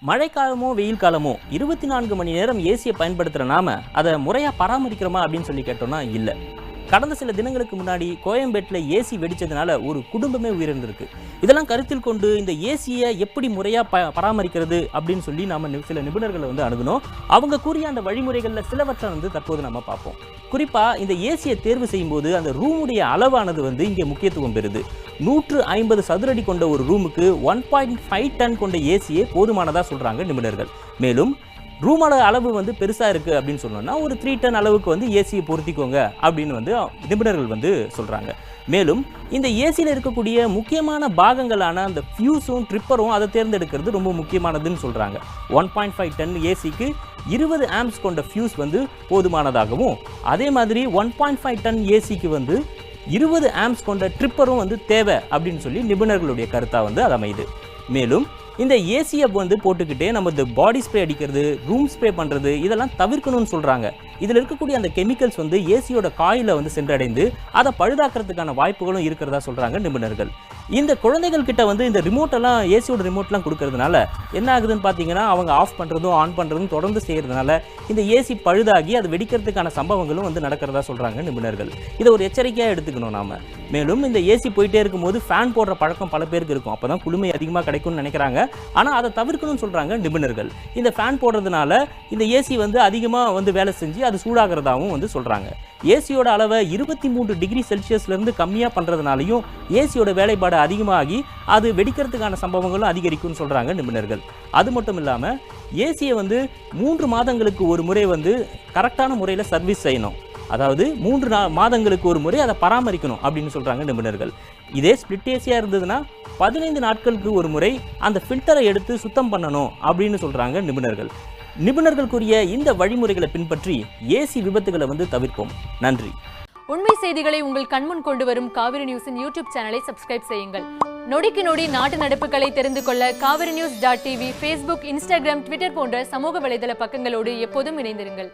மழைக்காலமோ வெயில் காலமோ 24 மணி நேரம் ஏசியை பயன்படுத்துகிற நாம அதை முறையாக பராமரிக்கிறோமா அப்படின்னு சொல்லி கேட்டோம்னா இல்லை. கடந்த சில தினங்களுக்கு முன்னாடி கோயம்பேட்டில் ஏசி வெடிச்சதுனால ஒரு குடும்பமே உயிரிழந்திருக்கு. இதெல்லாம் கருத்தில் கொண்டு இந்த ஏசியை எப்படி முறையாக பராமரிக்கிறது அப்படின்னு சொல்லி நாம் சில நிபுணர்களை அணுகணும். அவங்க கூறிய அந்த வழிமுறைகளில் சிலவற்றை தற்போது நம்ம பார்ப்போம். குறிப்பாக இந்த ஏசியை தேர்வு செய்யும்போது அந்த ரூமுடைய அளவானது இங்கே முக்கியத்துவம் பெறுது. 150 சதுரடி கொண்ட ஒரு ரூமுக்கு 1.5 டன் கொண்ட ஏசியே போதுமானதாக சொல்கிறாங்க நிபுணர்கள். மேலும் ரூமோட அளவு பெருசாக இருக்குது அப்படின்னு சொன்னோம்னா ஒரு 3 டன் அளவுக்கு ஏசியை பொருத்திக்கோங்க அப்படின்னு நிபுணர்கள் சொல்கிறாங்க. மேலும் இந்த ஏசியில் இருக்கக்கூடிய முக்கியமான பாகங்களான அந்த ஃபியூஸும் ட்ரிப்பரும் அதை தேர்ந்தெடுக்கிறது ரொம்ப முக்கியமானதுன்னு சொல்கிறாங்க. 1.5 டன் ஏசிக்கு 20 ஆம்ப்ஸ் கொண்ட ஃபியூஸ் போதுமானதாகவும், அதே மாதிரி 1.5 டன் ஏசிக்கு 20 ஆம்ப்ஸ் கொண்ட ட்ரிப்பரும் தேவை அப்படின்னு சொல்லி நிபுணர்களுடைய கருத்தாக அது அமையுது. மேலும் இந்த ஏசியை போட்டுக்கிட்டே நம்ம இந்த பாடி ஸ்ப்ரே அடிக்கிறது, ரூம் ஸ்ப்ரே பண்ணுறது இதெல்லாம் தவிர்க்கணும்னு சொல்கிறாங்க. இதில் இருக்கக்கூடிய அந்த கெமிக்கல்ஸ் ஏசியோட காயில சென்றடைந்து அதை பழுதாக்கிறதுக்கான வாய்ப்புகளும் இருக்கிறதா சொல்கிறாங்க நிபுணர்கள். இந்த குழந்தைகள் கிட்ட இந்த ரிமோட்டெல்லாம் ஏசியோட ரிமோட்லாம் கொடுக்கறதுனால என்ன ஆகுதுன்னு பார்த்தீங்கன்னா, அவங்க ஆஃப் பண்ணுறதும் ஆன் பண்ணுறதும் தொடர்ந்து செய்கிறதுனால இந்த ஏசி பழுதாகி அது வெடிக்கிறதுக்கான சம்பவங்களும் நடக்கிறதா சொல்கிறாங்க நிபுணர்கள். இதை ஒரு எச்சரிக்கையாக எடுத்துக்கணும் நாம். மேலும் இந்த ஏசி போயிட்டே இருக்கும்போது ஃபேன் போடுற பழக்கம் பல பேருக்கு இருக்கும். அப்போ தான் குளுமை அதிகமாக கிடைக்கும்னு நினைக்கிறாங்க. ஆனால் அதை தவிர்க்கணும்னு சொல்கிறாங்க நிபுணர்கள். இந்த ஃபேன் போடுறதுனால இந்த ஏசி அதிகமாக வேலை செஞ்சு அது சூடாகிறதாகவும் சொல்கிறாங்க. ஏசியோட அளவை 23 டிகிரி செல்சியஸ்லேருந்து கம்மியாக பண்ணுறதுனாலையும் ஏசியோட வேலைப்பாடு அதிகமாகி அது வெடிக்கிறதுக்கான சம்பவங்களும் அதிகரிக்கும்னு சொல்கிறாங்க நிபுணர்கள். அது மட்டும் இல்லாமல் ஏசியை 3 மாதங்களுக்கு ஒரு முறை கரெக்டான முறையில் சர்வீஸ் செய்யணும். அதாவது 3 மாதங்களுக்கு ஒரு முறை அதை பராமரிக்கணும் அப்படின்னு சொல்கிறாங்க நிபுணர்கள். இதே ஸ்பிளிட் ஏசியாக இருந்ததுன்னா 15 நாட்களுக்கு ஒரு முறை அந்த ஃபில்டரை எடுத்து சுத்தம் பண்ணணும் அப்படின்னு சொல்கிறாங்க நிபுணர்கள். நிபுணர்கள் கூறிய இந்த வழிமுறைகளை பின்பற்றி ஏசி விபத்துகளை தவிர்ப்போம். நன்றி. உண்மை செய்திகளை உங்கள் கண்முன் கொண்டு வரும் காவிரி நியூஸின் யூடியூப் சேனலை சப்ஸ்கிரைப் செய்யுங்கள். நொடிக்கு நொடி நாட்டு நடப்புகளை தெரிந்து கொள்ள kaverinews.tv, Facebook, Instagram, Twitter போன்ற சமூக வலைதள பக்கங்களோடு எப்போதும் இணைந்திருங்கள்.